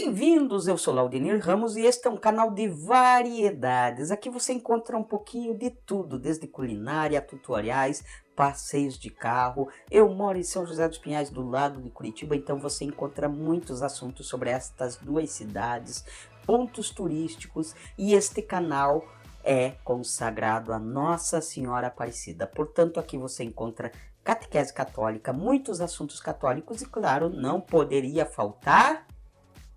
Bem-vindos, eu sou Laudemir Ramos e este é um canal de variedades. Aqui você encontra um pouquinho de tudo, desde culinária, tutoriais, passeios de carro. Eu moro em São José dos Pinhais, do lado de Curitiba, então você encontra muitos assuntos sobre estas duas cidades, pontos turísticos, e este canal é consagrado a Nossa Senhora Aparecida. Portanto, aqui você encontra catequese católica, muitos assuntos católicos e, claro, não poderia faltar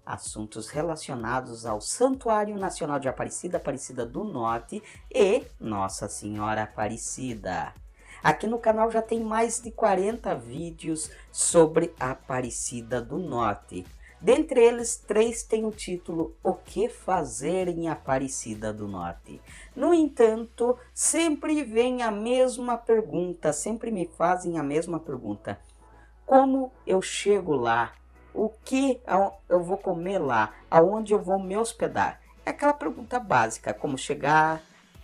assuntos relacionados ao Santuário Nacional de Aparecida, Aparecida do Norte e Nossa Senhora Aparecida. Aqui no canal já tem mais de 40 vídeos sobre a Aparecida do Norte. Dentre eles, 3 têm o título O que fazer em Aparecida do Norte. No entanto, sempre vem a mesma pergunta, sempre me fazem a mesma pergunta. Como eu chego lá? O que eu vou comer lá? Aonde eu vou me hospedar? É aquela pergunta básica, como chegar,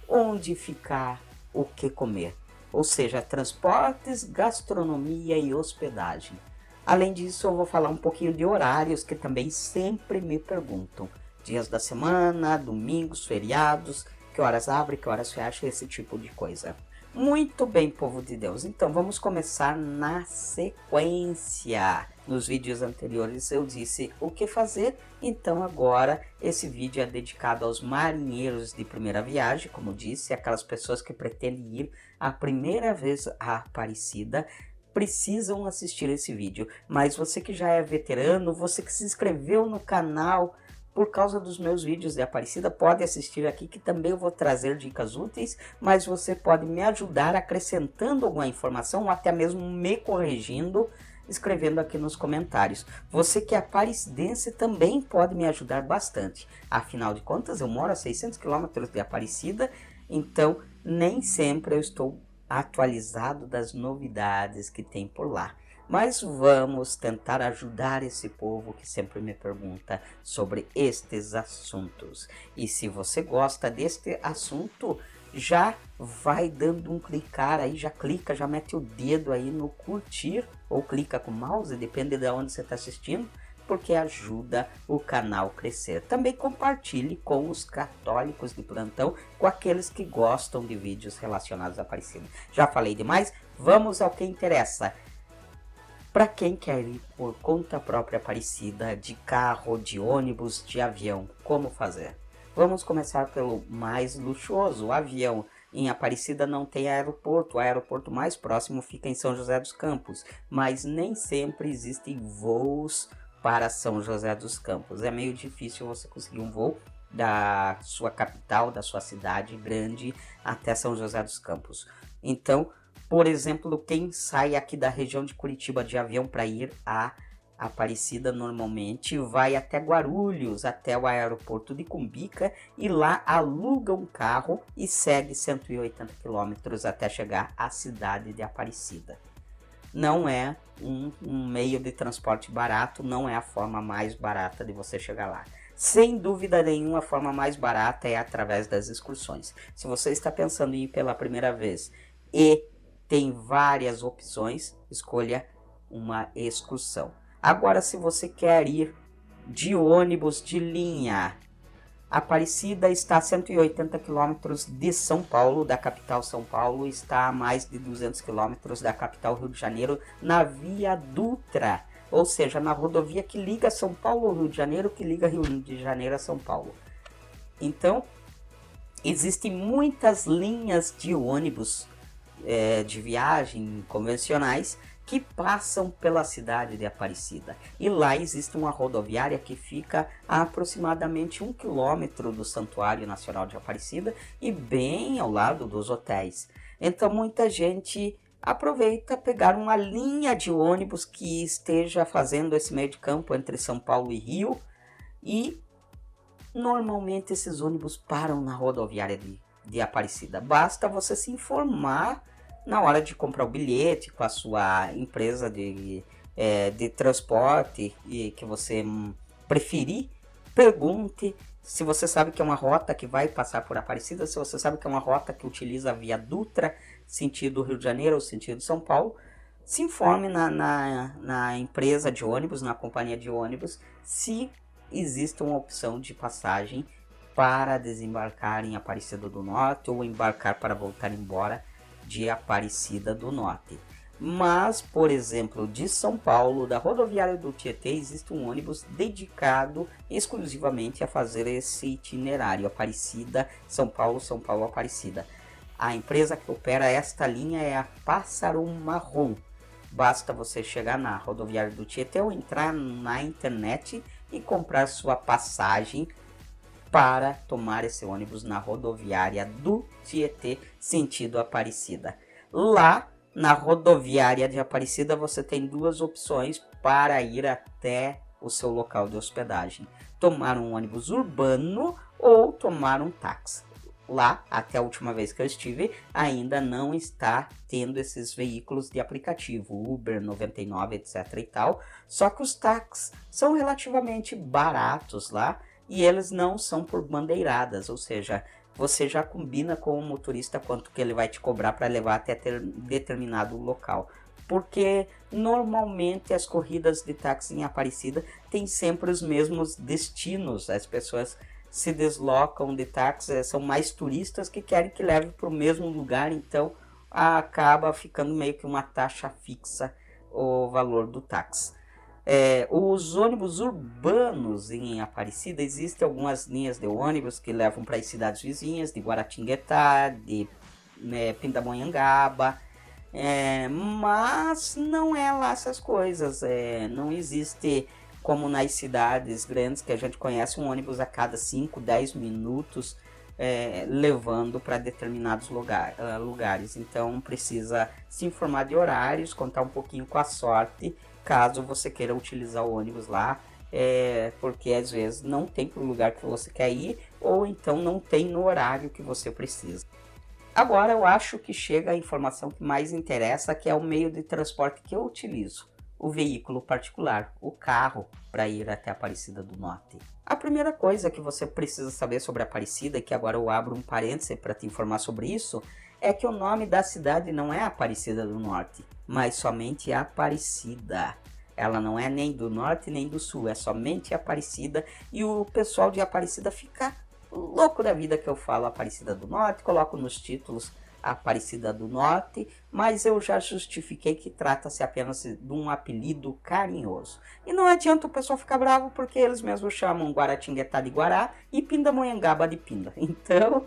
onde ficar, o que comer. Ou seja, transportes, gastronomia e hospedagem. Além disso, eu vou falar um pouquinho de horários que também sempre me perguntam. Dias da semana, domingos, feriados, que horas abre, que horas fecha, esse tipo de coisa. Muito bem, povo de Deus, então vamos começar na sequência. Nos vídeos anteriores eu disse o que fazer, então agora esse vídeo é dedicado aos marinheiros de primeira viagem, como disse, aquelas pessoas que pretendem ir a primeira vez à Aparecida, precisam assistir esse vídeo. Mas você que já é veterano, você que se inscreveu no canal por causa dos meus vídeos de Aparecida, pode assistir aqui que também eu vou trazer dicas úteis, mas você pode me ajudar acrescentando alguma informação ou até mesmo me corrigindo, escrevendo aqui nos comentários. Você que é aparecidense também pode me ajudar bastante. Afinal de contas, eu moro a 600 km de Aparecida, então nem sempre eu estou atualizado das novidades que tem por lá. Mas vamos tentar ajudar esse povo que sempre me pergunta sobre estes assuntos. E se você gosta deste assunto, já vai dando um clicar aí, já clica, já mete o dedo aí no curtir, ou clica com o mouse, depende de onde você está assistindo, porque ajuda o canal a crescer. Também compartilhe com os católicos de plantão, com aqueles que gostam de vídeos relacionados à Aparecida. Já falei demais, vamos ao que interessa. Para quem quer ir por conta própria Aparecida, de carro, de ônibus, de avião, como fazer? Vamos começar pelo mais luxuoso, o avião. Em Aparecida não tem aeroporto, o aeroporto mais próximo fica em São José dos Campos, mas nem sempre existem voos para São José dos Campos. É meio difícil você conseguir um voo da sua capital, da sua cidade grande até São José dos Campos. Então, por exemplo, quem sai aqui da região de Curitiba de avião para ir a Aparecida normalmente vai até Guarulhos, até o aeroporto de Cumbica, e lá aluga um carro e segue 180 quilômetros até chegar à cidade de Aparecida. Não é um meio de transporte barato, não é a forma mais barata de você chegar lá. Sem dúvida nenhuma, a forma mais barata é através das excursões. Se você está pensando em ir pela primeira vez e tem várias opções, escolha uma excursão. Agora, se você quer ir de ônibus de linha, Aparecida está a 180 quilômetros de São Paulo, da capital São Paulo, está a mais de 200 quilômetros da capital Rio de Janeiro, na Via Dutra, ou seja, na rodovia que liga São Paulo ao Rio de Janeiro, que liga Rio de Janeiro a São Paulo. Então, existem muitas linhas de ônibus de viagem convencionais que passam pela cidade de Aparecida. E lá existe uma rodoviária que fica a aproximadamente 1 quilômetro do Santuário Nacional de Aparecida e bem ao lado dos hotéis. Então muita gente aproveita pegar uma linha de ônibus que esteja fazendo esse meio de campo entre São Paulo e Rio, e normalmente esses ônibus param na rodoviária de Aparecida. Basta você se informar na hora de comprar o bilhete com a sua empresa de transporte e que você preferir. Pergunte se você sabe que é uma rota que vai passar por Aparecida, se você sabe que é uma rota que utiliza a Via Dutra, sentido Rio de Janeiro ou sentido São Paulo. Se informe na empresa de ônibus, na companhia de ônibus, se existe uma opção de passagem para desembarcar em Aparecida do Norte ou embarcar para voltar embora de Aparecida do Norte. Mas, por exemplo, de São Paulo, da rodoviária do Tietê, existe um ônibus dedicado exclusivamente a fazer esse itinerário, Aparecida, São Paulo, São Paulo, Aparecida. A empresa que opera esta linha é a Pássaro Marrom. Basta você chegar na rodoviária do Tietê ou entrar na internet e comprar sua passagem para tomar esse ônibus na rodoviária do Tietê, sentido Aparecida. Lá na rodoviária de Aparecida você tem duas opções para ir até o seu local de hospedagem: tomar um ônibus urbano ou tomar um táxi. Lá, até a última vez que eu estive, ainda não está tendo esses veículos de aplicativo, Uber, 99, etc e tal. Só que os táxis são relativamente baratos lá e eles não são por bandeiradas, ou seja, você já combina com o motorista quanto que ele vai te cobrar para levar até determinado local. Porque normalmente as corridas de táxi em Aparecida têm sempre os mesmos destinos. As pessoas se deslocam de táxi, são mais turistas que querem que leve para o mesmo lugar, então acaba ficando meio que uma taxa fixa o valor do táxi. Os ônibus urbanos em Aparecida, existem algumas linhas de ônibus que levam para as cidades vizinhas, de Guaratinguetá, de Pindamonhangaba, mas não é lá essas coisas, não existe como nas cidades grandes que a gente conhece um ônibus a cada 5, 10 minutos levando para determinados lugares, então precisa se informar de horários, contar um pouquinho com a sorte, caso você queira utilizar o ônibus lá, porque às vezes não tem para o lugar que você quer ir, ou então não tem no horário que você precisa. Agora eu acho que chega a informação que mais interessa, que é o meio de transporte que eu utilizo. O veículo particular, o carro, para ir até Aparecida do Norte. A primeira coisa que você precisa saber sobre Aparecida, e que agora eu abro um parêntese para te informar sobre isso, é que o nome da cidade não é Aparecida do Norte, mas somente Aparecida. Ela não é nem do norte nem do sul, é somente Aparecida, e o pessoal de Aparecida fica louco da vida que eu falo Aparecida do Norte, coloco nos títulos Aparecida do Norte, mas eu já justifiquei que trata-se apenas de um apelido carinhoso. E não adianta o pessoal ficar bravo, porque eles mesmos chamam Guaratinguetá de Guará e Pindamonhangaba de Pinda. Então,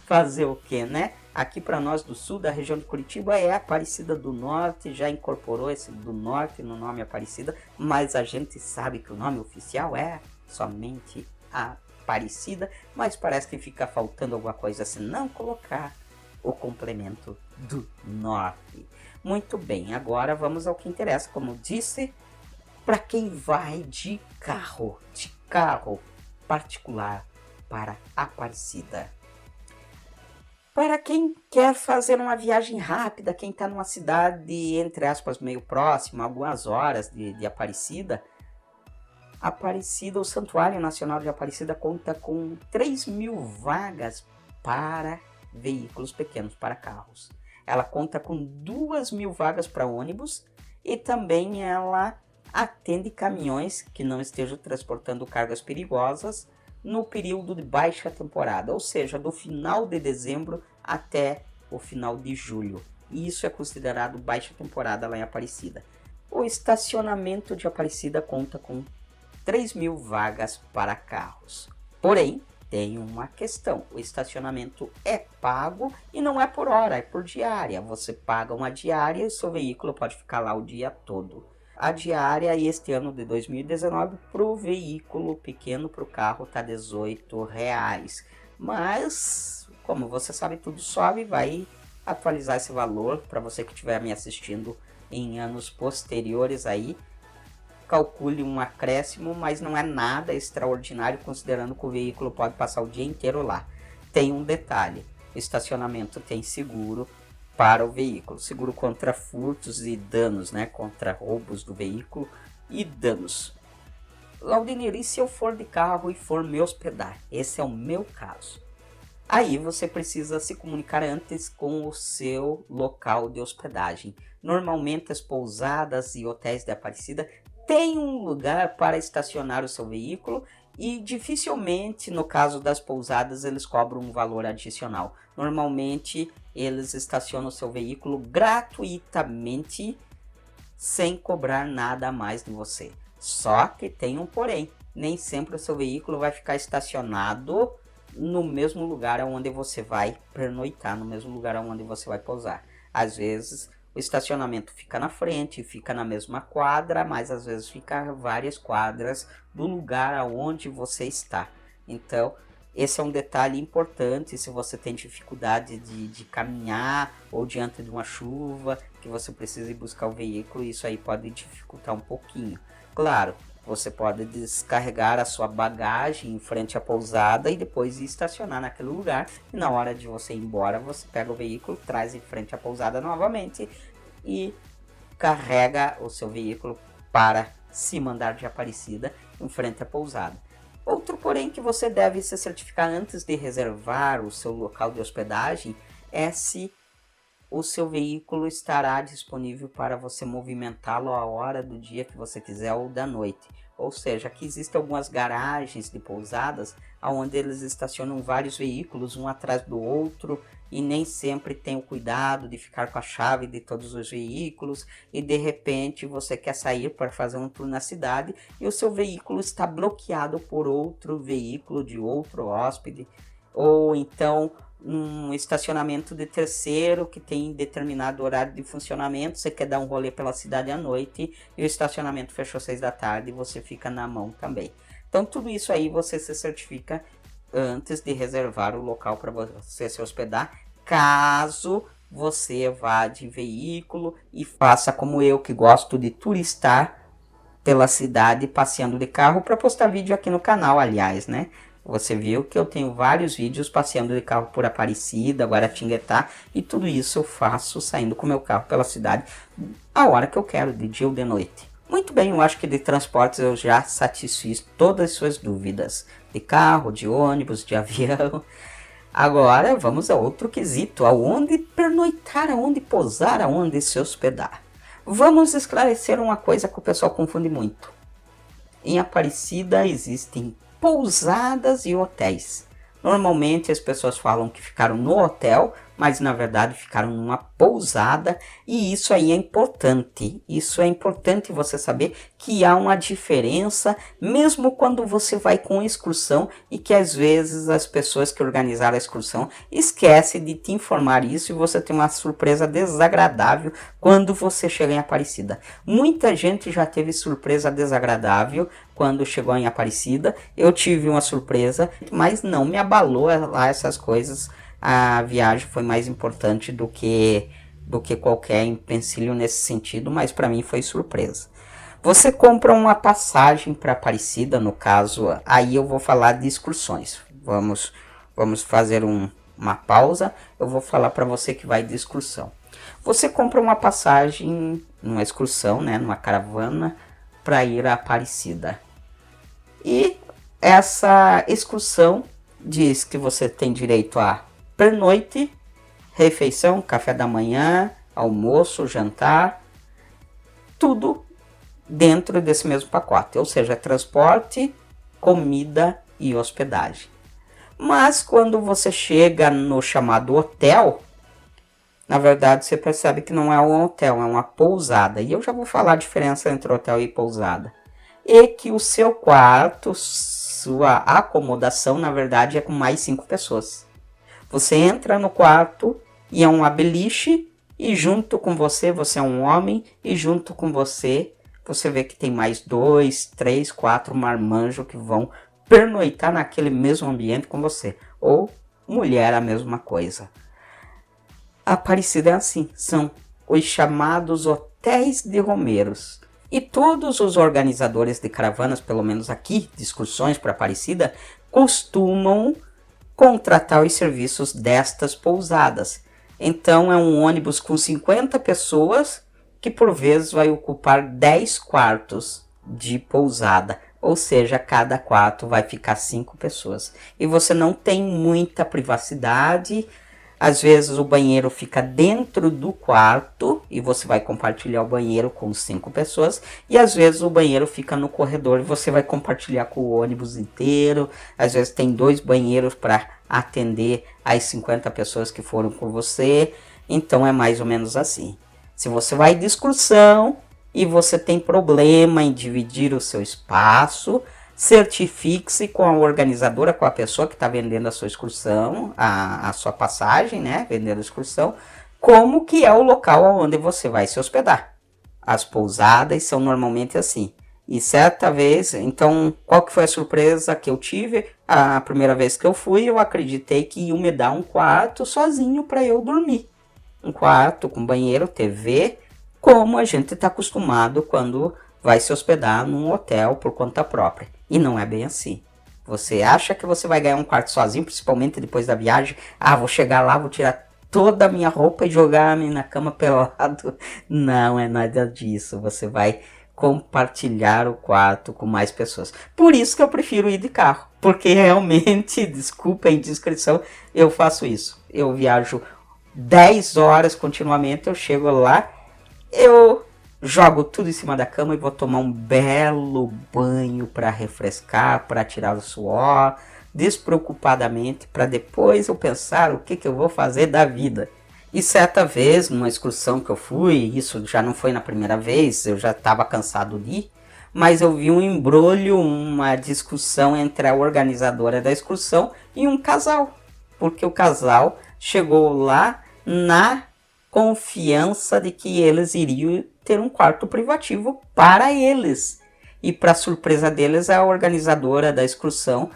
fazer o que, né? Aqui para nós do sul, da região de Curitiba, é Aparecida do Norte, já incorporou esse do Norte no nome Aparecida, mas a gente sabe que o nome oficial é somente Aparecida, mas parece que fica faltando alguma coisa se não colocar o complemento do Norte. Muito bem, agora vamos ao que interessa, como disse, para quem vai de carro particular para Aparecida. Para quem quer fazer uma viagem rápida, quem está numa cidade, entre aspas, meio próxima, algumas horas de Aparecida, o Santuário Nacional de Aparecida conta com 3.000 vagas para veículos pequenos, para carros. Ela conta com 2.000 vagas para ônibus e também ela atende caminhões que não estejam transportando cargas perigosas no período de baixa temporada, ou seja, do final de dezembro até o final de julho. E isso é considerado baixa temporada lá em Aparecida. O estacionamento de Aparecida conta com 3.000 vagas para carros. Porém, tem uma questão: o estacionamento é pago e não é por hora, é por diária. Você paga uma diária e o seu veículo pode ficar lá o dia todo. A diária este ano de 2019 para o veículo pequeno, para o carro, está R$18. Mas, como você sabe, tudo sobe, vai atualizar esse valor para você que estiver me assistindo em anos posteriores aí. Calcule um acréscimo, mas não é nada extraordinário, considerando que o veículo pode passar o dia inteiro lá. Tem um detalhe: o estacionamento tem seguro para o veículo, seguro contra furtos e danos, né? Contra roubos do veículo e danos. Laudinir, e se eu for de carro e for me hospedar? Esse é o meu caso. Aí você precisa se comunicar antes com o seu local de hospedagem. Normalmente as pousadas e hotéis de Aparecida tem um lugar para estacionar o seu veículo e dificilmente, no caso das pousadas, eles cobram um valor adicional. Normalmente, eles estacionam o seu veículo gratuitamente, sem cobrar nada a mais de você. Só que tem um porém, nem sempre o seu veículo vai ficar estacionado no mesmo lugar onde você vai pernoitar, no mesmo lugar onde você vai pousar. Às vezes o estacionamento fica na frente, fica na mesma quadra, mas às vezes fica várias quadras do lugar aonde você está. Então, esse é um detalhe importante se você tem dificuldade de caminhar ou diante de uma chuva, que você precisa ir buscar o veículo, isso aí pode dificultar um pouquinho. Claro, você pode descarregar a sua bagagem em frente à pousada e depois ir estacionar naquele lugar. E na hora de você ir embora, você pega o veículo, traz em frente à pousada novamente e carrega o seu veículo para se mandar de Aparecida em frente à pousada. Outro porém que você deve se certificar antes de reservar o seu local de hospedagem é se o seu veículo estará disponível para você movimentá-lo a hora do dia que você quiser ou da noite. Ou seja, aqui existem algumas garagens de pousadas onde eles estacionam vários veículos um atrás do outro e nem sempre tem o cuidado de ficar com a chave de todos os veículos e de repente você quer sair para fazer um tour na cidade e o seu veículo está bloqueado por outro veículo de outro hóspede, ou então um estacionamento de terceiro que tem determinado horário de funcionamento, você quer dar um rolê pela cidade à noite e o estacionamento fechou 6 da tarde e você fica na mão também. Então tudo isso aí você se certifica antes de reservar o local para você se hospedar, caso você vá de veículo e faça como eu, que gosto de turistar pela cidade passeando de carro, para postar vídeo aqui no canal, aliás, né? Você viu que eu tenho vários vídeos passeando de carro por Aparecida, Guaratinguetá, e tudo isso eu faço saindo com meu carro pela cidade a hora que eu quero, de dia ou de noite. Muito bem, eu acho que de transportes eu já satisfiz todas as suas dúvidas. De carro, de ônibus, de avião. Agora vamos a outro quesito, aonde pernoitar, aonde pousar, aonde se hospedar. Vamos esclarecer uma coisa que o pessoal confunde muito. Em Aparecida existem pousadas e hotéis. Normalmente as pessoas falam que ficaram no hotel, mas na verdade ficaram numa pousada, e isso aí é importante. Isso é importante você saber que há uma diferença, mesmo quando você vai com excursão, e que às vezes as pessoas que organizaram a excursão esquecem de te informar isso, e você tem uma surpresa desagradável quando você chega em Aparecida. Muita gente já teve surpresa desagradável quando chegou em Aparecida. Eu tive uma surpresa, mas não me abalou lá essas coisas. A viagem foi mais importante do que qualquer empecilho nesse sentido, mas para mim foi surpresa. Você compra uma passagem para Aparecida, no caso, aí eu vou falar de excursões. Vamos fazer uma pausa, eu vou falar para você que vai de excursão. Você compra uma passagem, numa excursão, né, numa caravana, para ir a Aparecida. E essa excursão diz que você tem direito a pernoite, refeição, café da manhã, almoço, jantar, tudo dentro desse mesmo pacote, ou seja, transporte, comida e hospedagem. Mas quando você chega no chamado hotel, na verdade você percebe que não é um hotel, é uma pousada. E eu já vou falar a diferença entre hotel e pousada. E que o seu quarto, sua acomodação, na verdade é com mais 5 pessoas. Você entra no quarto e é um beliche, e junto com você, você é um homem, e junto com você, você vê que tem mais 2, 3, 4 marmanjos que vão pernoitar naquele mesmo ambiente com você. Ou mulher, a mesma coisa. A Aparecida é assim, são os chamados hotéis de romeiros. E todos os organizadores de caravanas, pelo menos aqui, de excursões para Aparecida, costumam contratar os serviços destas pousadas. Então é um ônibus com 50 pessoas que por vezes vai ocupar 10 quartos de pousada. Ou seja, cada quarto vai ficar 5 pessoas. E você não tem muita privacidade. Às vezes o banheiro fica dentro do quarto e você vai compartilhar o banheiro com 5 pessoas. E às vezes o banheiro fica no corredor e você vai compartilhar com o ônibus inteiro. Às vezes tem 2 banheiros para atender as 50 pessoas que foram com você. Então é mais ou menos assim. Se você vai de excursão e você tem problema em dividir o seu espaço, certifique-se com a organizadora, com a pessoa que está vendendo a sua excursão, a sua passagem, né? Vendendo a excursão, como que é o local onde você vai se hospedar. As pousadas são normalmente assim. E certa vez, então, qual que foi a surpresa que eu tive? A primeira vez que eu fui, eu acreditei que iam me dar um quarto sozinho para eu dormir. Um quarto com banheiro, TV, como a gente está acostumado quando vai se hospedar num hotel por conta própria. E não é bem assim. Você acha que você vai ganhar um quarto sozinho, principalmente depois da viagem? Ah, vou chegar lá, vou tirar toda a minha roupa e jogar-me na cama pelado. Não é nada disso. Você vai compartilhar o quarto com mais pessoas. Por isso que eu prefiro ir de carro. Porque realmente, desculpa a indiscrição, eu faço isso. Eu viajo 10 horas continuamente, eu chego lá, eu jogo tudo em cima da cama e vou tomar um belo banho para refrescar, para tirar o suor, despreocupadamente, para depois eu pensar o que eu vou fazer da vida. E certa vez, numa excursão que eu fui, isso já não foi na primeira vez, eu já estava cansado de ir, mas eu vi um embrolho, uma discussão entre a organizadora da excursão e um casal, porque o casal chegou lá na confiança de que eles iriam ter um quarto privativo para eles. E para surpresa deles, a organizadora da excursão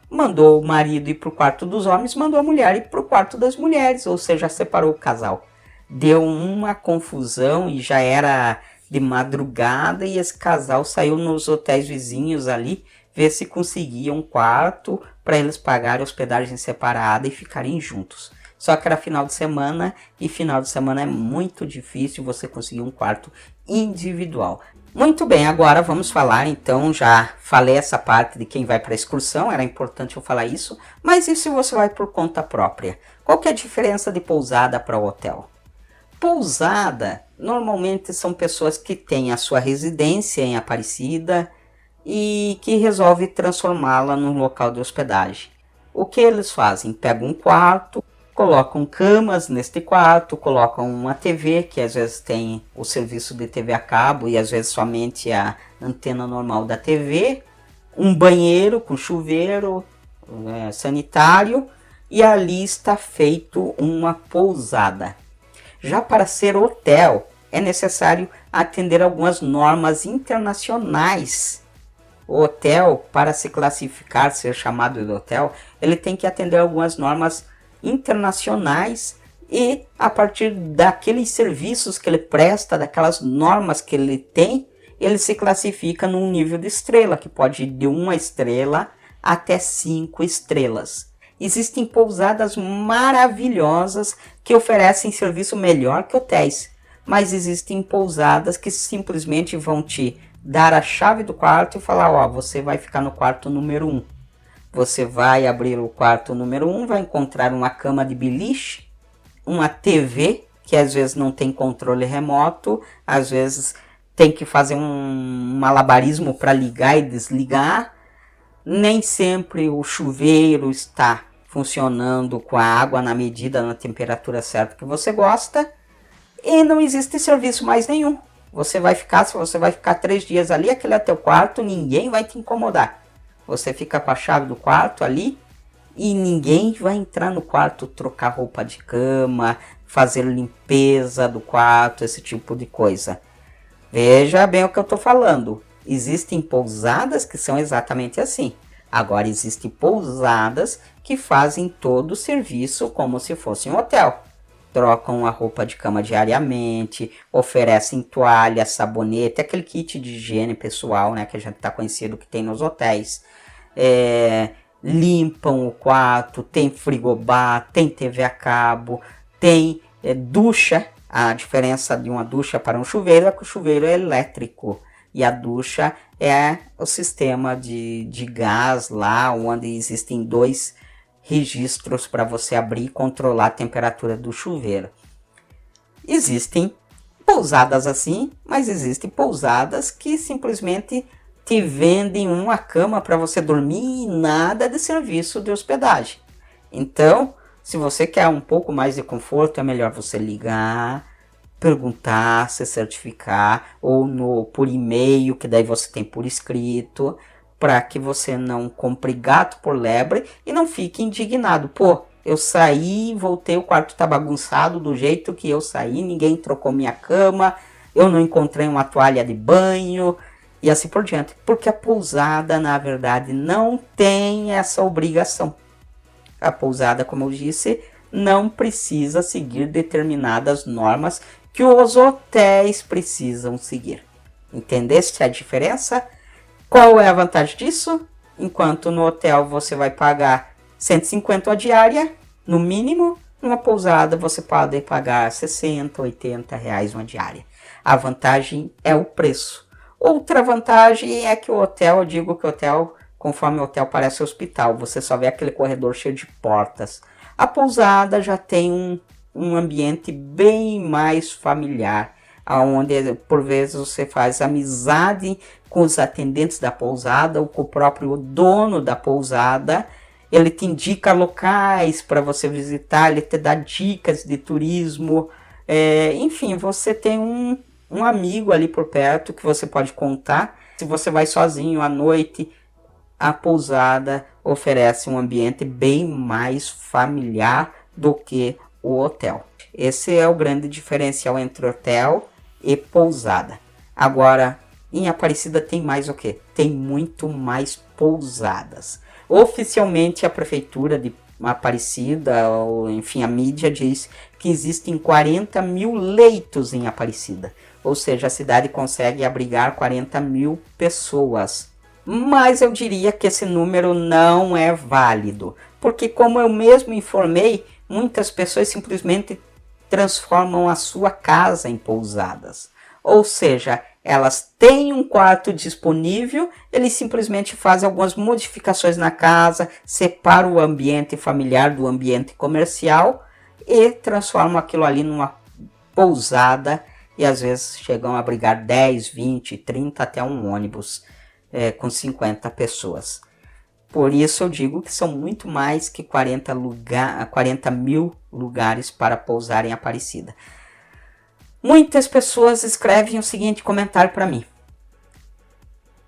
mandou o marido ir para o quarto dos homens, mandou a mulher ir para o quarto das mulheres, ou seja, separou o casal. Deu uma confusão e já era de madrugada e esse casal saiu nos hotéis vizinhos ali, ver se conseguia um quarto para eles pagarem hospedagem separada e ficarem juntos. Só que era final de semana e final de semana é muito difícil você conseguir um quarto individual. Muito bem, agora vamos falar, então, já falei essa parte de quem vai para a excursão, era importante eu falar isso, mas e se você vai por conta própria? Qual que é a diferença de pousada para o hotel? Pousada, normalmente são pessoas que têm a sua residência em Aparecida e que resolvem transformá-la num local de hospedagem. O que eles fazem? Pegam um quarto, colocam camas neste quarto, colocam uma TV, que às vezes tem o serviço de TV a cabo e às vezes somente a antena normal da TV, um banheiro com chuveiro sanitário e ali está feito uma pousada. Já para ser hotel, é necessário atender algumas normas internacionais. O hotel, para se classificar, ser chamado de hotel, ele tem que atender algumas normas internacionais e a partir daqueles serviços que ele presta, daquelas normas que ele tem, ele se classifica num nível de estrela, que pode ir de 1 estrela até 5 estrelas. Existem pousadas maravilhosas que oferecem serviço melhor que hotéis, mas existem pousadas que simplesmente vão te dar a chave do quarto e falar, ó, você vai ficar no quarto número 1. Você vai abrir o quarto número 1, vai encontrar uma cama de beliche, uma TV, que às vezes não tem controle remoto, às vezes tem que fazer um malabarismo para ligar e desligar. Nem sempre o chuveiro está funcionando com a água na medida, na temperatura certa que você gosta. E não existe serviço mais nenhum. Se você vai ficar 3 dias ali, aquele é teu quarto, ninguém vai te incomodar. Você fica com a chave do quarto ali e ninguém vai entrar no quarto, trocar roupa de cama, fazer limpeza do quarto, esse tipo de coisa. Veja bem o que eu estou falando. Existem pousadas que são exatamente assim. Agora existem pousadas que fazem todo o serviço como se fosse um hotel. Trocam a roupa de cama diariamente, oferecem toalha, sabonete, aquele kit de higiene pessoal, né, que a gente está conhecido que tem nos hotéis. Limpam o quarto, tem frigobar, tem TV a cabo, tem ducha. A diferença de uma ducha para um chuveiro é que o chuveiro é elétrico e a ducha é o sistema de gás lá, onde existem 2 registros para você abrir e controlar a temperatura do chuveiro. Existem pousadas assim, mas existem pousadas que simplesmente te vendem uma cama para você dormir e nada de serviço de hospedagem. Então, se você quer um pouco mais de conforto, é melhor você ligar, perguntar, se certificar, ou por e-mail, que daí você tem por escrito, para que você não compre gato por lebre e não fique indignado. Pô, eu saí, voltei, o quarto tá bagunçado do jeito que eu saí, ninguém trocou minha cama, eu não encontrei uma toalha de banho e assim por diante. Porque a pousada, na verdade, não tem essa obrigação. A pousada, como eu disse, não precisa seguir determinadas normas que os hotéis precisam seguir. Entendeste a diferença? Qual é a vantagem disso? Enquanto no hotel você vai pagar 150 a diária, no mínimo, numa pousada você pode pagar 60, 80 reais uma diária. A vantagem é o preço. Outra vantagem é que o hotel, eu digo que o hotel, conforme o hotel parece hospital, você só vê aquele corredor cheio de portas. A pousada já tem um ambiente bem mais familiar, onde por vezes você faz amizade com os atendentes da pousada ou com o próprio dono da pousada. Ele te indica locais para você visitar, ele te dá dicas de turismo, enfim, você tem um amigo ali por perto que você pode contar. Se você vai sozinho à noite, a pousada oferece um ambiente bem mais familiar do que o hotel. Esse é o grande diferencial entre hotel e pousada. Agora, em Aparecida tem mais o quê? Tem muito mais pousadas. Oficialmente, a prefeitura de Aparecida, ou enfim, a mídia diz que existem 40 mil leitos em Aparecida. Ou seja, a cidade consegue abrigar 40 mil pessoas. Mas eu diria que esse número não é válido. Porque, como eu mesmo informei, muitas pessoas simplesmente transformam a sua casa em pousadas. Ou seja, elas têm um quarto disponível, eles simplesmente fazem algumas modificações na casa, separam o ambiente familiar do ambiente comercial e transformam aquilo ali numa pousada e às vezes chegam a abrigar 10, 20, 30 até um ônibus com 50 pessoas. Por isso eu digo que são muito mais que 40 mil lugares para pousar em Aparecida. Muitas pessoas escrevem o seguinte comentário para mim.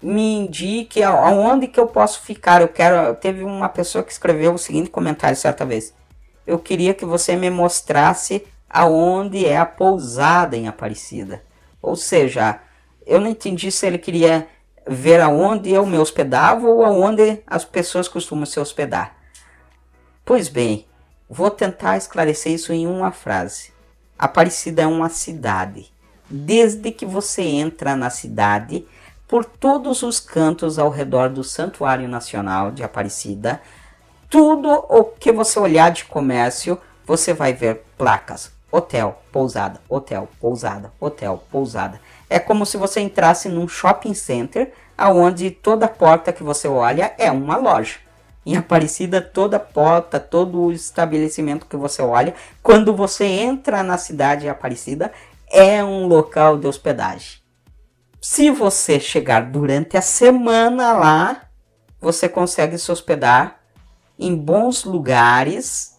Me indique aonde que eu posso ficar. Teve uma pessoa que escreveu o seguinte comentário certa vez. Eu queria que você me mostrasse aonde é a pousada em Aparecida. Ou seja, eu não entendi se ele queria ver aonde eu me hospedava ou aonde as pessoas costumam se hospedar. Pois bem, vou tentar esclarecer isso em uma frase. Aparecida é uma cidade. Desde que você entra na cidade, por todos os cantos ao redor do Santuário Nacional de Aparecida, tudo o que você olhar de comércio, você vai ver placas. Hotel, pousada, hotel, pousada, hotel, pousada. É como se você entrasse num shopping center, onde toda porta que você olha é uma loja. Em Aparecida, toda porta, todo estabelecimento que você olha, quando você entra na cidade de Aparecida, é um local de hospedagem. Se você chegar durante a semana lá, você consegue se hospedar em bons lugares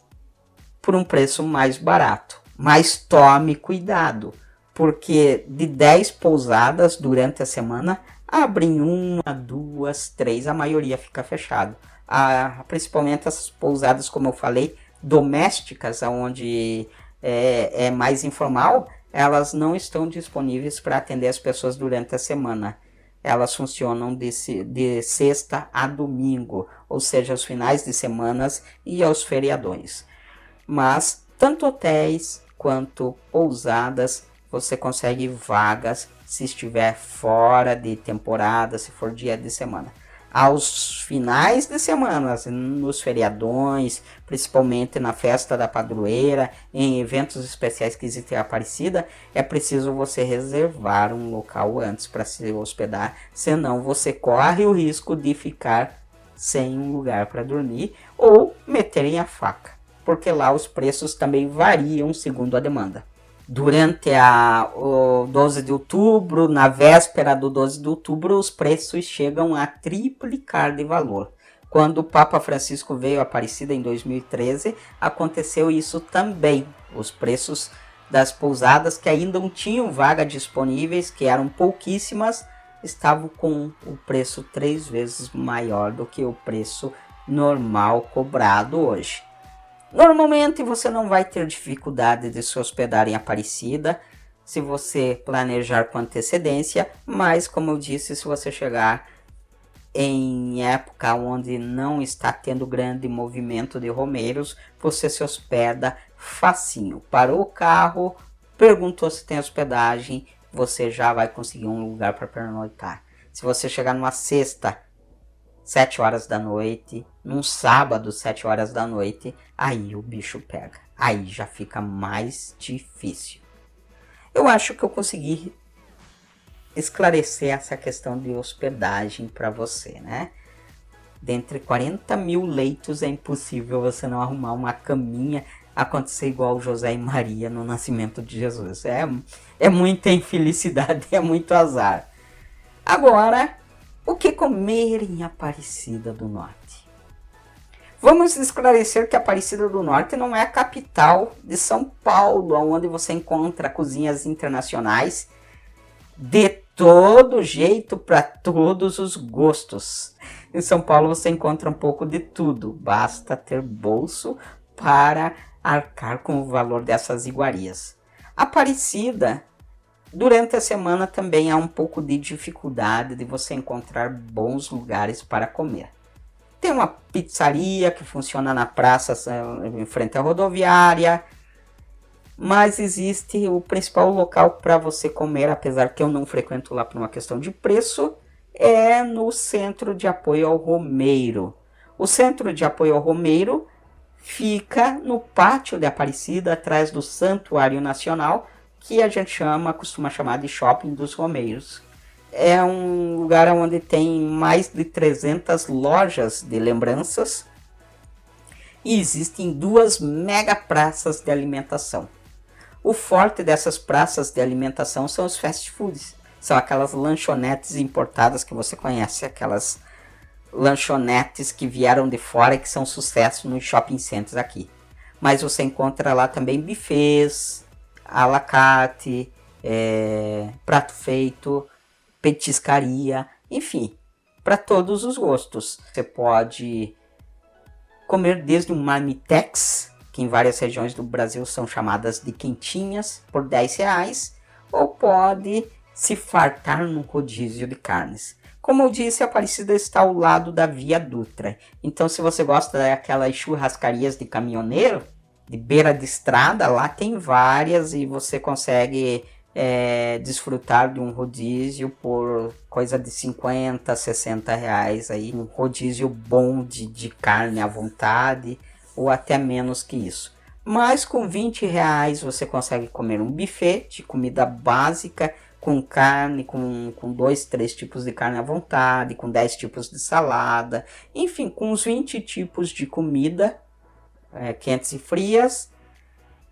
por um preço mais barato. Mas tome cuidado, porque de 10 pousadas durante a semana, abrem 1, 2, 3, a maioria fica fechado. Principalmente essas pousadas, como eu falei, domésticas, onde é mais informal, elas não estão disponíveis para atender as pessoas durante a semana. Elas funcionam de sexta a domingo, ou seja, aos finais de semanas e aos feriadões. Mas tanto hotéis quanto pousadas, você consegue vagas se estiver fora de temporada, se for dia de semana. Aos finais de semana, nos feriadões, principalmente na festa da padroeira, em eventos especiais que existem em Aparecida, é preciso você reservar um local antes para se hospedar, senão você corre o risco de ficar sem um lugar para dormir ou meterem a faca, porque lá os preços também variam segundo a demanda. Durante o 12 de outubro, na véspera do 12 de outubro, os preços chegam a triplicar de valor. Quando o Papa Francisco veio a Aparecida em 2013, aconteceu isso também. Os preços das pousadas que ainda não tinham vaga disponíveis, que eram pouquíssimas, estavam com o preço 3 vezes maior do que o preço normal cobrado hoje. Normalmente você não vai ter dificuldade de se hospedar em Aparecida se você planejar com antecedência, mas como eu disse, se você chegar em época onde não está tendo grande movimento de romeiros, você se hospeda facinho. Parou o carro, perguntou se tem hospedagem, você já vai conseguir um lugar para pernoitar. Se você chegar numa sexta, 7 horas da noite, num sábado, 7 horas da noite, aí o bicho pega. Aí já fica mais difícil. Eu acho que eu consegui esclarecer essa questão de hospedagem para você, né? Dentre 40 mil leitos é impossível você não arrumar uma caminha, acontecer igual José e Maria no nascimento de Jesus. É muita infelicidade, é muito azar. Agora, o que comer em Aparecida do Norte? Vamos esclarecer que Aparecida do Norte não é a capital de São Paulo, onde você encontra cozinhas internacionais de todo jeito, para todos os gostos. Em São Paulo você encontra um pouco de tudo, basta ter bolso para arcar com o valor dessas iguarias. Aparecida, durante a semana também há um pouco de dificuldade de você encontrar bons lugares para comer. Tem uma pizzaria que funciona na praça em frente à rodoviária, mas existe o principal local para você comer, apesar que eu não frequento lá por uma questão de preço, é no Centro de Apoio ao Romeiro. O Centro de Apoio ao Romeiro fica no pátio de Aparecida, atrás do Santuário Nacional, que a gente costuma chamar de Shopping dos Romeiros. É um lugar onde tem mais de 300 lojas de lembranças e existem 2 mega praças de alimentação. O forte dessas praças de alimentação são os fast foods. São aquelas lanchonetes importadas que você conhece, aquelas lanchonetes que vieram de fora e que são sucesso nos shopping centers aqui. Mas você encontra lá também buffets, à la carte, prato feito, petiscaria, enfim, para todos os gostos. Você pode comer desde um marmitex, que em várias regiões do Brasil são chamadas de quentinhas, por R$10, ou pode se fartar num rodízio de carnes. Como eu disse, a Aparecida está ao lado da Via Dutra. Então, se você gosta daquelas churrascarias de caminhoneiro, de beira de estrada, lá tem várias e você consegue desfrutar de um rodízio por coisa de 50, 60 reais. Aí, um rodízio bom de carne à vontade, ou até menos que isso. Mas com R$20 você consegue comer um buffet de comida básica, com carne, com 2, 3 tipos de carne à vontade, com 10 tipos de salada, enfim, com uns 20 tipos de comida, quentes e frias.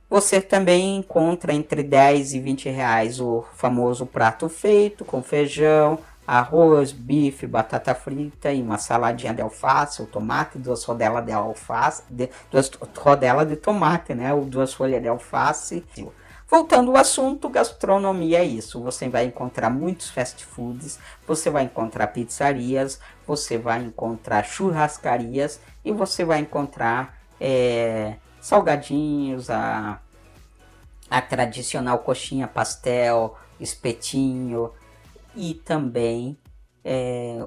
Você também encontra entre 10 e 20 reais o famoso prato feito, com feijão, arroz, bife, batata frita e uma saladinha de alface, ou tomate, 2 rodelas de alface, 2 rodelas de tomate, né, ou 2 folhas de alface. Voltando ao assunto, gastronomia é isso. Você vai encontrar muitos fast foods, você vai encontrar pizzarias, você vai encontrar churrascarias e você vai encontrar salgadinhos, a tradicional coxinha, pastel, espetinho e também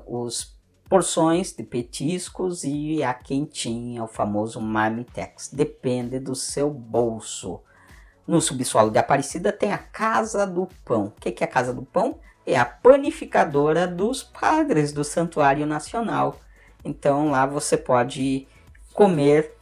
os porções de petiscos e a quentinha, o famoso marmitex. Depende do seu bolso. No subsolo de Aparecida tem a Casa do Pão. O que é a Casa do Pão? É a panificadora dos padres do Santuário Nacional. Então lá você pode comer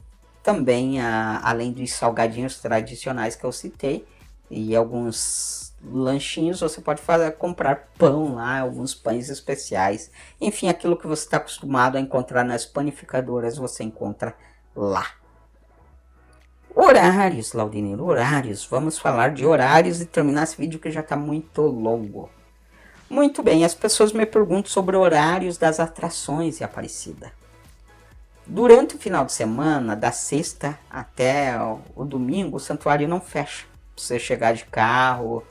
também, além dos salgadinhos tradicionais que eu citei, e alguns lanchinhos, você pode comprar pão lá, alguns pães especiais. Enfim, aquilo que você está acostumado a encontrar nas panificadoras, você encontra lá. Horários, Laudinir, horários. Vamos falar de horários e terminar esse vídeo que já está muito longo. Muito bem, as pessoas me perguntam sobre horários das atrações de Aparecida. Durante o final de semana, da sexta até o domingo, o santuário não fecha. Você chegar de carro,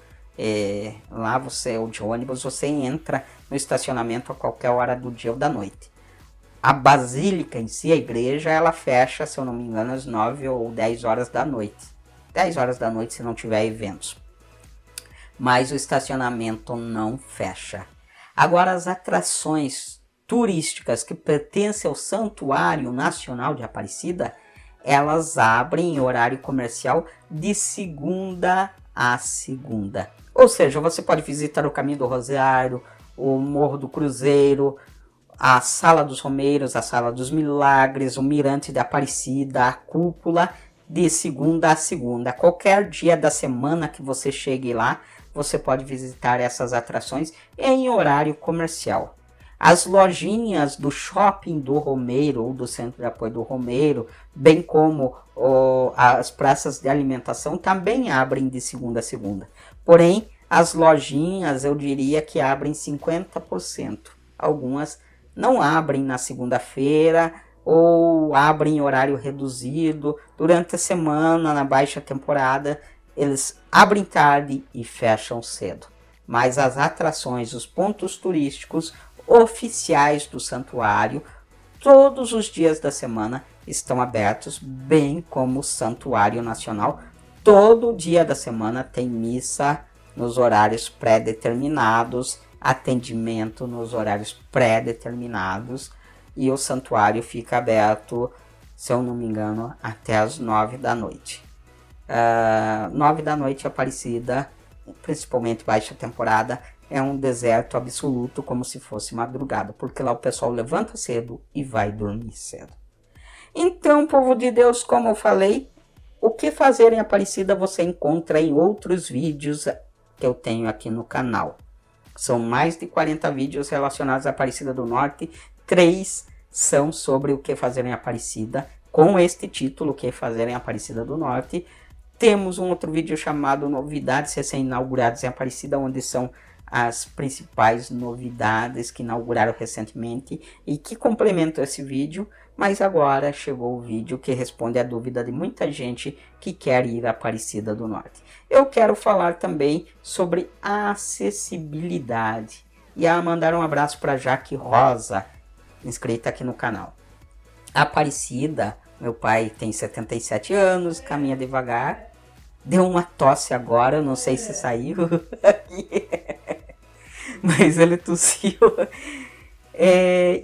lá você, ou de ônibus, você entra no estacionamento a qualquer hora do dia ou da noite. A basílica em si, a igreja, ela fecha, se eu não me engano, às 9 ou 10 horas da noite. 10 horas da noite se não tiver eventos. Mas o estacionamento não fecha. Agora, as atrações turísticas que pertencem ao Santuário Nacional de Aparecida, elas abrem em horário comercial de segunda a segunda. Ou seja, você pode visitar o Caminho do Rosário, o Morro do Cruzeiro, a Sala dos Romeiros, a Sala dos Milagres, o Mirante da Aparecida, a Cúpula, de segunda a segunda. Qualquer dia da semana que você chegue lá, você pode visitar essas atrações em horário comercial. As lojinhas do Shopping do Romeiro ou do Centro de Apoio do Romeiro, bem como as praças de alimentação, também abrem de segunda a segunda. Porém, as lojinhas eu diria que abrem 50%. Algumas não abrem na segunda-feira ou abrem em horário reduzido. Durante a semana, na baixa temporada, eles abrem tarde e fecham cedo. Mas as atrações, os pontos turísticos oficiais do santuário, todos os dias da semana estão abertos, bem como o Santuário Nacional. Todo dia da semana tem missa nos horários pré-determinados, atendimento nos horários pré-determinados, e o santuário fica aberto, se eu não me engano, até as 9 da noite. 9 da noite, Aparecida, principalmente baixa temporada, é um deserto absoluto, como se fosse madrugada, porque lá o pessoal levanta cedo e vai dormir cedo. Então, povo de Deus, como eu falei, o que fazer em Aparecida você encontra em outros vídeos que eu tenho aqui no canal. São mais de 40 vídeos relacionados à Aparecida do Norte. 3 são sobre o que fazer em Aparecida, com este título, o que fazer em Aparecida do Norte. Temos um outro vídeo chamado Novidades Recém-Inauguradas em Aparecida, onde são as principais novidades que inauguraram recentemente e que complementam esse vídeo. Mas agora chegou o vídeo que responde a dúvida de muita gente que quer ir a Aparecida do Norte. Eu quero falar também sobre a acessibilidade. E a mandar um abraço para Jaque Rosa, inscrita aqui no canal. Aparecida, meu pai tem 77 anos, caminha devagar. Deu uma tosse agora, não sei se saiu aqui, mas ele tossiu.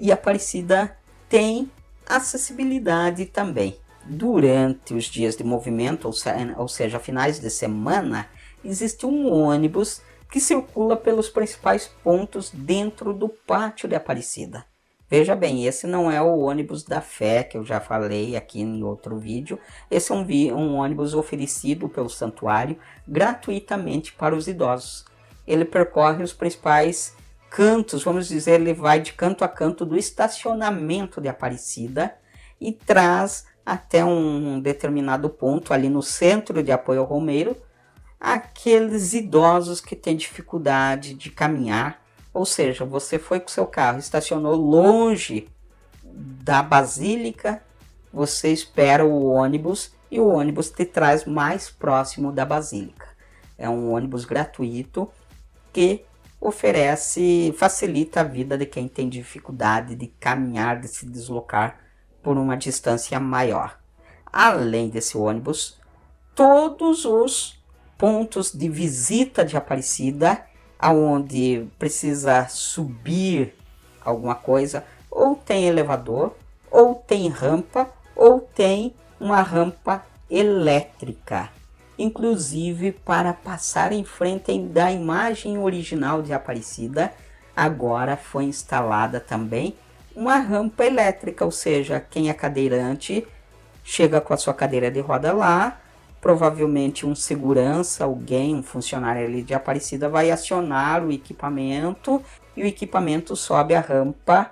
E Aparecida tem acessibilidade também. Durante os dias de movimento, ou seja, finais de semana, existe um ônibus que circula pelos principais pontos dentro do pátio de Aparecida. Veja bem, esse não é o ônibus da fé, que eu já falei aqui em outro vídeo. Esse é um ônibus oferecido pelo santuário gratuitamente para os idosos. Ele percorre os principais cantos, vamos dizer, ele vai de canto a canto do estacionamento de Aparecida e traz até um determinado ponto ali no Centro de Apoio ao Romeiro aqueles idosos que têm dificuldade de caminhar. Ou seja, você foi com seu carro, estacionou longe da basílica, você espera o ônibus e o ônibus te traz mais próximo da basílica. É um ônibus gratuito que facilita a vida de quem tem dificuldade de caminhar, de se deslocar por uma distância maior. Além desse ônibus, todos os pontos de visita de Aparecida, aonde precisa subir alguma coisa, ou tem elevador, ou tem rampa, ou tem uma rampa elétrica. Inclusive, para passar em frente da imagem original de Aparecida, agora foi instalada também uma rampa elétrica, ou seja, quem é cadeirante chega com a sua cadeira de roda lá, provavelmente um segurança, alguém, um funcionário ali de Aparecida vai acionar o equipamento e o equipamento sobe a rampa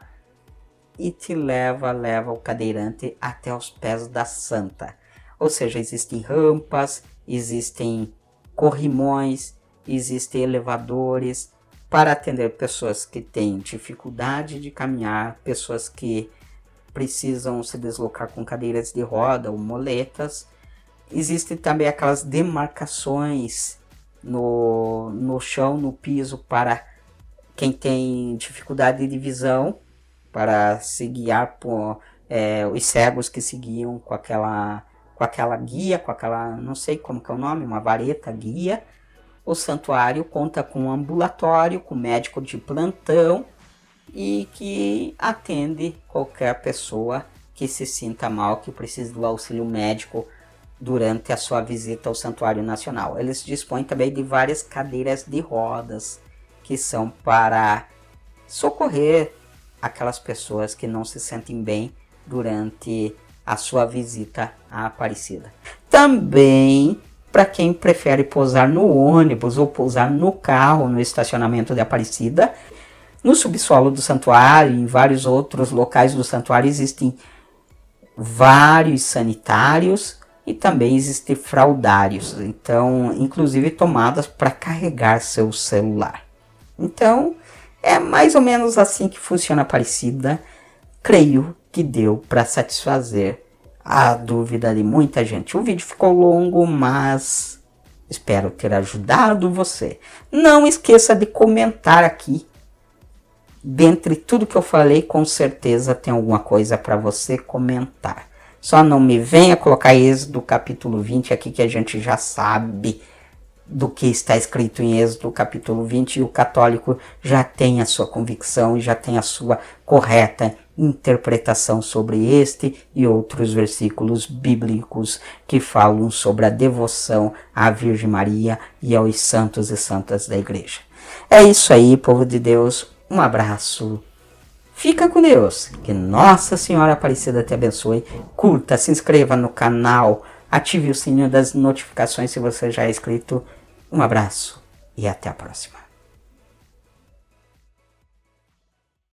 e te leva o cadeirante até os pés da santa. Ou seja, existem rampas, existem corrimões, existem elevadores para atender pessoas que têm dificuldade de caminhar, pessoas que precisam se deslocar com cadeiras de roda ou moletas. Existem também aquelas demarcações no chão, no piso, para quem tem dificuldade de visão, para se guiar por os cegos que seguiam com aquela guia, com aquela, não sei como que é o nome, uma vareta guia. O santuário conta com um ambulatório, com médico de plantão e que atende qualquer pessoa que se sinta mal, que precise do auxílio médico durante a sua visita ao Santuário Nacional. Eles dispõem também de várias cadeiras de rodas que são para socorrer aquelas pessoas que não se sentem bem durante a sua visita à Aparecida. Também para quem prefere pousar no ônibus ou pousar no carro no estacionamento de Aparecida, no subsolo do santuário e em vários outros locais do santuário existem vários sanitários e também existem fraudários, então inclusive tomadas para carregar seu celular. Então é mais ou menos assim que funciona a Aparecida. Creio que deu para satisfazer a dúvida de muita gente. O vídeo ficou longo, mas espero ter ajudado você. Não esqueça de comentar aqui. Dentre tudo que eu falei, com certeza tem alguma coisa para você comentar. Só não me venha colocar Êxodo capítulo 20 aqui, que a gente já sabe do que está escrito em Êxodo capítulo 20 e o católico já tem a sua convicção e já tem a sua correta interpretação sobre este e outros versículos bíblicos que falam sobre a devoção à Virgem Maria e aos santos e santas da igreja. É isso aí, povo de Deus. Um abraço. Fica com Deus. Que Nossa Senhora Aparecida te abençoe. Curta, se inscreva no canal. Ative o sininho das notificações se você já é inscrito. Um abraço e até a próxima.